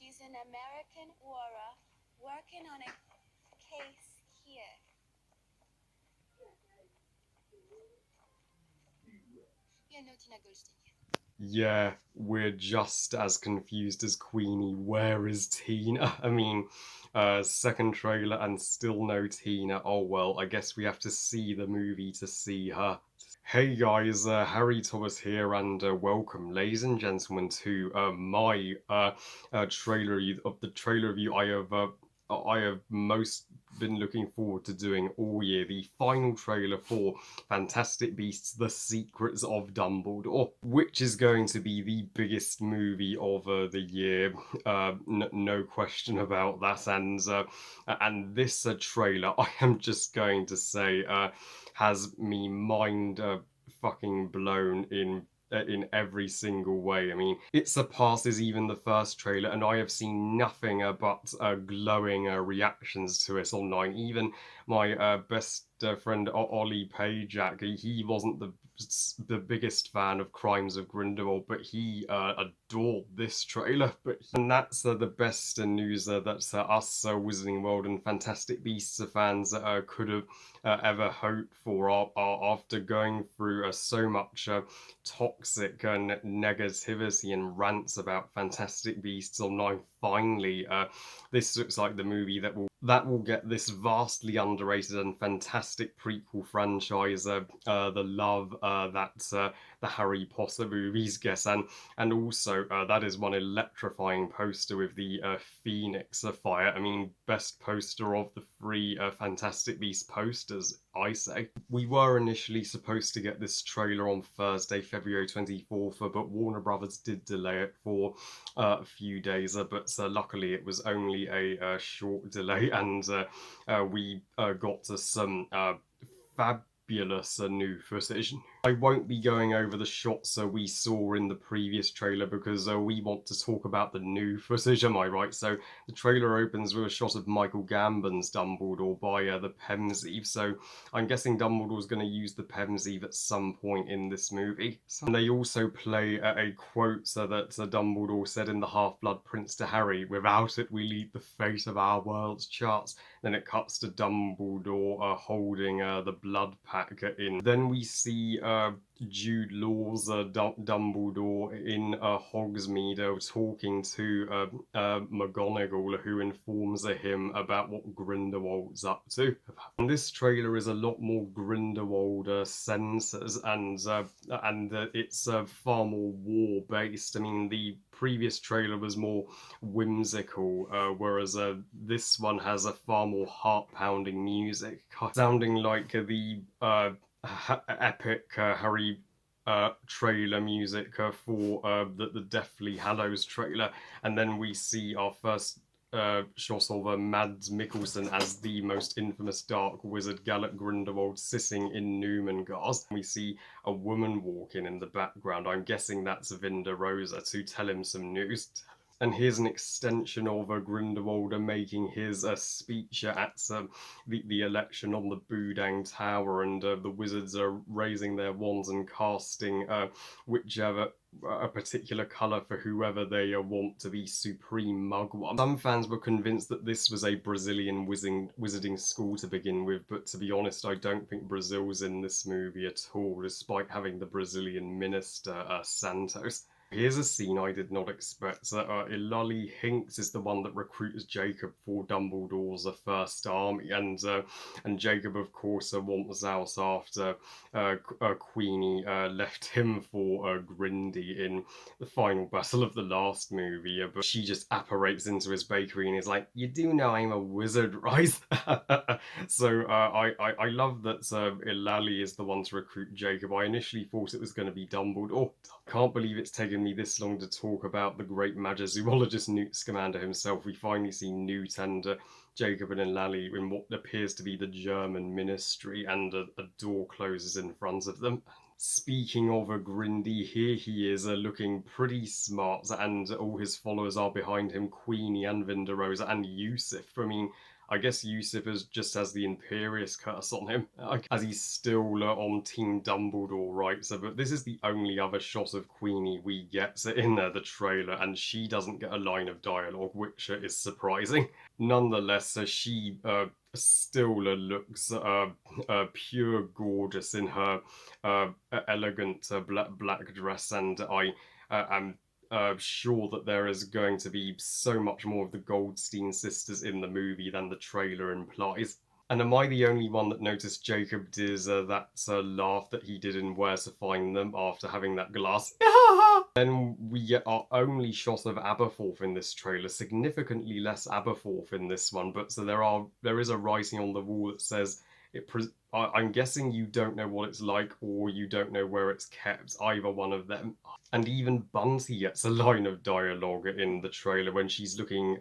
She's an American aura working on a case here. Yeah, we're just as confused as Queenie. Where is Tina? I mean, second trailer and still no Tina. Oh well, I guess we have to see the movie to see her. Hey guys, Harry Thomas here, and welcome, ladies and gentlemen, to my trailer of the trailer review I have most been looking forward to doing all year. The final trailer for Fantastic Beasts: The Secrets of Dumbledore, which is going to be the biggest movie of the year, no question about that. And this trailer, I am just going to say, has me mind fucking blown in every single way. I mean, it surpasses even the first trailer, and I have seen nothing but glowing reactions to it online. Even my best friend Ollie Pajak, he wasn't the biggest fan of Crimes of Grindelwald, but he adored this trailer. And that's the best news that us Wizarding World and Fantastic Beasts fans could have ever hoped for after going through so much toxic negativity and rants about Fantastic Beasts online. Finally, this looks like the movie that will get this vastly underrated and fantastic prequel franchise the love that the Harry Potter movies get, and also that is one electrifying poster with the Phoenix Fire. I mean, best poster of the three Fantastic Beasts posters, I say. We were initially supposed to get this trailer on Thursday, February 24th, but Warner Brothers did delay it for a few days, but luckily it was only a short delay, and we got some fabulous new footage. I won't be going over the shots we saw in the previous trailer because we want to talk about the new footage, am I right? So the trailer opens with a shot of Michael Gambon's Dumbledore by the Pensieve, so I'm guessing Dumbledore's going to use the Pensieve at some point in this movie. And they also play a quote that Dumbledore said in The Half-Blood Prince to Harry, "Without it we lead the fate of our world's charts." Then it cuts to Dumbledore holding the blood pack in. Then we see Jude Law's Dumbledore in Hogsmeade talking to McGonagall, who informs him about what Grindelwald's up to. And this trailer is a lot more Grindelwald centres, and it's far more war based. I mean, the previous trailer was more whimsical, whereas this one has a far more heart-pounding music, sounding like the epic Harry trailer music for the Deathly Hallows trailer. And then we see our first shot of Mads Mikkelsen as the most infamous Dark Wizard Gellert Grindelwald sitting in Numengard. We see a woman walking in the background. I'm guessing that's Vinda Rosa to tell him some news. And here's an extension of Grindelwald making his speech at the election on the Boudin Tower, and the wizards are raising their wands and casting whichever a particular colour for whoever they want to be supreme mugwump. Some fans were convinced that this was a Brazilian wizarding school to begin with, but to be honest, I don't think Brazil's in this movie at all, despite having the Brazilian minister, Santos. Here's a scene I did not expect. Ilali Hinks is the one that recruits Jacob for Dumbledore's first army, and Jacob, of course, wants out after Queenie left him for Grindy in the final battle of the last movie. But she just apparates into his bakery and is like, "You do know I'm a wizard, right?" So I love that Ilali is the one to recruit Jacob. I initially thought it was going to be Dumbledore. Can't believe it's taken me this long to talk about the great Magizoologist Newt Scamander himself. We finally see Newt and Jacob and Ilali in what appears to be the German ministry, and a door closes in front of them. Speaking of Grindy, here he is looking pretty smart, and all his followers are behind him, Queenie and Vinda Rosa and Yusuf. I mean, I guess Yusuf is just has the Imperious curse on him, as he's still on Team Dumbledore, right? So, but this is the only other shot of Queenie we get in the trailer, and she doesn't get a line of dialogue, which is surprising. Nonetheless, she still looks pure gorgeous in her elegant black dress, and I am sure that there is going to be so much more of the Goldstein sisters in the movie than the trailer implies. And am I the only one that noticed Jacob did that laugh that he did in Where to Find Them after having that glass? Then we get our only shot of Aberforth in this trailer, significantly less Aberforth in this one, but so there is a writing on the wall that says I'm guessing you don't know what it's like or you don't know where it's kept, either one of them. And even Bunty gets a line of dialogue in the trailer when she's looking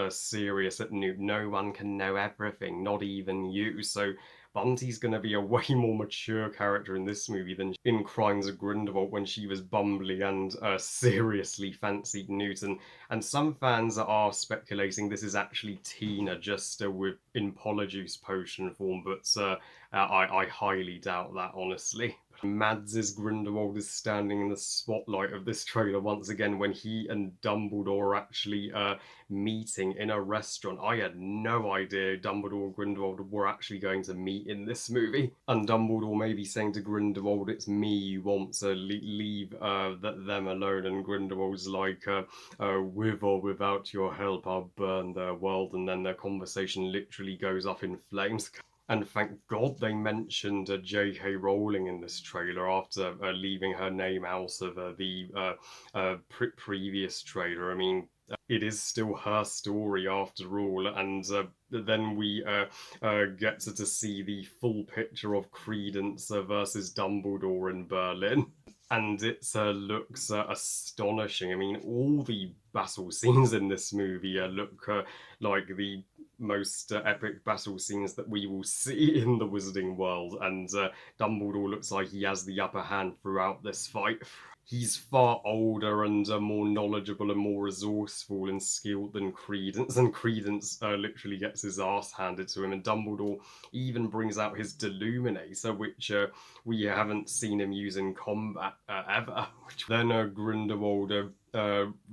serious at Newt. No one can know everything, not even you. So Bunty's going to be a way more mature character in this movie than in Crimes of Grindelwald when she was bumbly and seriously fancied Newton. And some fans are speculating this is actually Tina just in Polyjuice potion form, but I highly doubt that, honestly. Mads' Grindelwald is standing in the spotlight of this trailer once again when he and Dumbledore are actually meeting in a restaurant. I had no idea Dumbledore and Grindelwald were actually going to meet in this movie. And Dumbledore may be saying to Grindelwald, it's me you want, so leave them alone. And Grindelwald's like, with or without your help, I'll burn their world. And then their conversation literally goes up in flames. And thank God they mentioned J.K. Rowling in this trailer after leaving her name out of the previous trailer. I mean, it is still her story after all, and then we get to see the full picture of Credence versus Dumbledore in Berlin. And it looks astonishing. I mean, all the battle scenes in this movie look like the most epic battle scenes that we will see in the Wizarding World, and Dumbledore looks like he has the upper hand throughout this fight. He's far older and more knowledgeable and more resourceful and skilled than Credence, and Credence literally gets his ass handed to him, and Dumbledore even brings out his Deluminator, which we haven't seen him use in combat ever. Then Grindelwald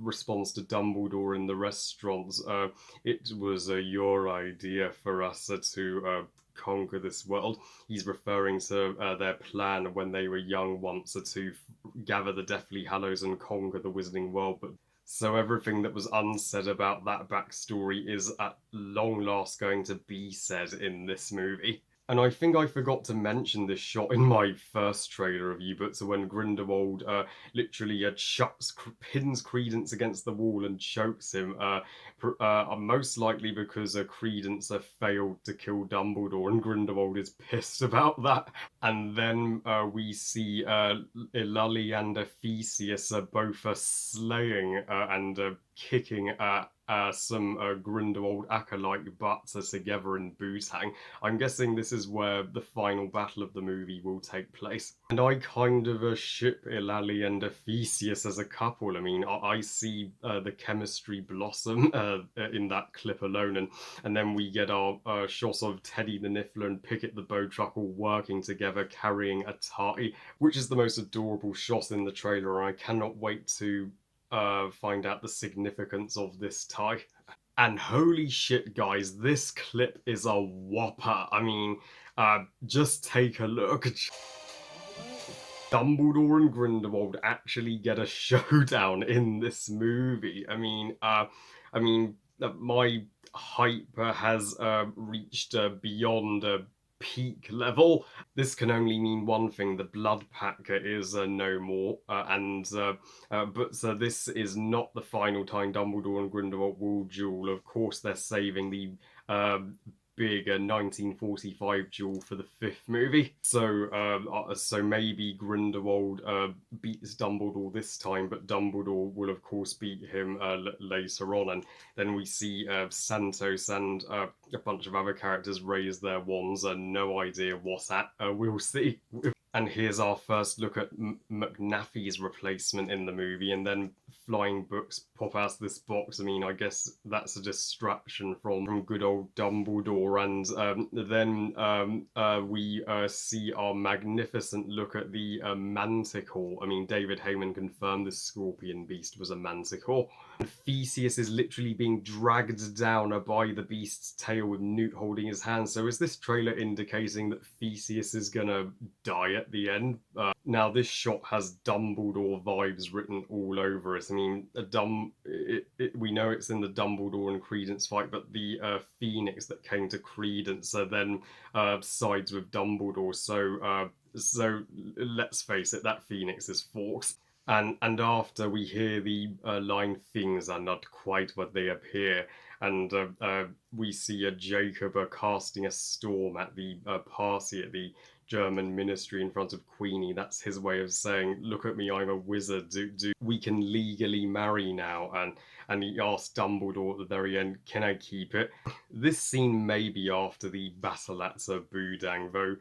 responds to Dumbledore in the restaurant. It was your idea for us to conquer this world. He's referring to their plan when they were young once to gather the Deathly Hallows and conquer the Wizarding World. But so everything that was unsaid about that backstory is at long last going to be said in this movie. And I think I forgot to mention this shot in my first trailer review, but so when Grindelwald literally pins Credence against the wall and chokes him, most likely because Credence failed to kill Dumbledore, and Grindelwald is pissed about that. And then we see Eulalie and Theseus both slaying and kicking some Grindelwald acolyte butts together in Bootang. I'm guessing this is where the final battle of the movie will take place. And I kind of ship Eulalie and Theseus as a couple. I mean, I see the chemistry blossom in that clip alone, and then we get our shot of Teddy the Niffler and Pickett the Bowtruckle working together carrying a tie, which is the most adorable shot in the trailer, and I cannot wait to find out the significance of this tie. And holy shit, guys, this clip is a whopper. I mean, just take a look. Dumbledore and Grindelwald actually get a showdown in this movie. I mean, my hype has reached beyond peak level. This can only mean one thing: the Blood Pack is no more, but this is not the final time Dumbledore and Grindelwald will duel. Of course, they're saving the big 1945 duel for the fifth movie. So maybe Grindelwald beats Dumbledore this time, but Dumbledore will of course beat him later on. And then we see Santos and a bunch of other characters raise their wands, and no idea what's at. We'll see. And here's our first look at McNaffy's replacement in the movie, and then flying books pop out of this box. I mean, I guess that's a distraction from good old Dumbledore, and then we see our magnificent look at the Manticore. I mean, David Heyman confirmed the Scorpion Beast was a Manticore. And Theseus is literally being dragged down by the beast's tail with Newt holding his hand. So is this trailer indicating that Theseus is gonna die at the end? Now this shot has Dumbledore vibes written all over it. I mean, we know it's in the Dumbledore and Credence fight, but the Phoenix that came to Credence then sides with Dumbledore. So let's face it, that Phoenix is Fawkes. And after we hear the line, things are not quite what they appear, and we see Jacob casting a storm at the party at the German ministry in front of Queenie. That's his way of saying, look at me, I'm a wizard. We can legally marry now. And he asked Dumbledore at the very end, can I keep it? This scene may be after the battle at Budang, though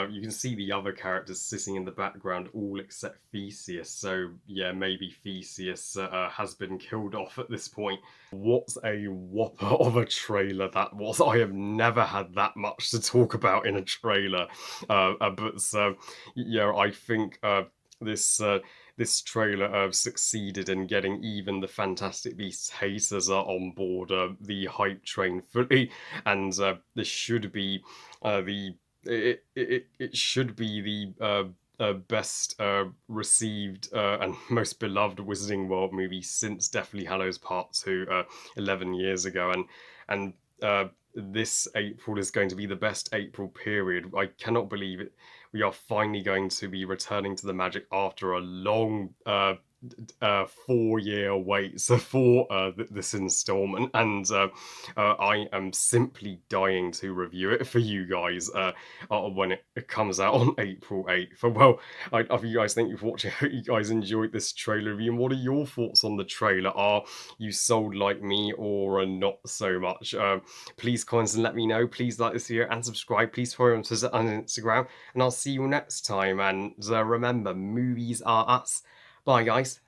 you can see the other characters sitting in the background, all except Theseus. So yeah, maybe Theseus has been killed off at this point. What a whopper of a trailer that was. I have never had that much to talk about in a trailer. Yeah, I think this trailer succeeded in getting even the Fantastic Beasts haters on board the hype train fully, and this should be the it should be the best received and most beloved Wizarding World movie since Deathly Hallows Part 2 11 years ago, and this April is going to be the best April period. I cannot believe it. We are finally going to be returning to the magic after a long 4-year wait for this installment, and I am simply dying to review it for you guys when it comes out on April 8th. Well, I you guys thank you for watching. I hope you guys enjoyed this trailer review, and what are your thoughts on the trailer? Are you sold like me or not so much? Please comment and let me know. Please like this video and subscribe. Please follow on Twitter and Instagram, and I'll see you next time. And remember, movies are us. Bye, guys.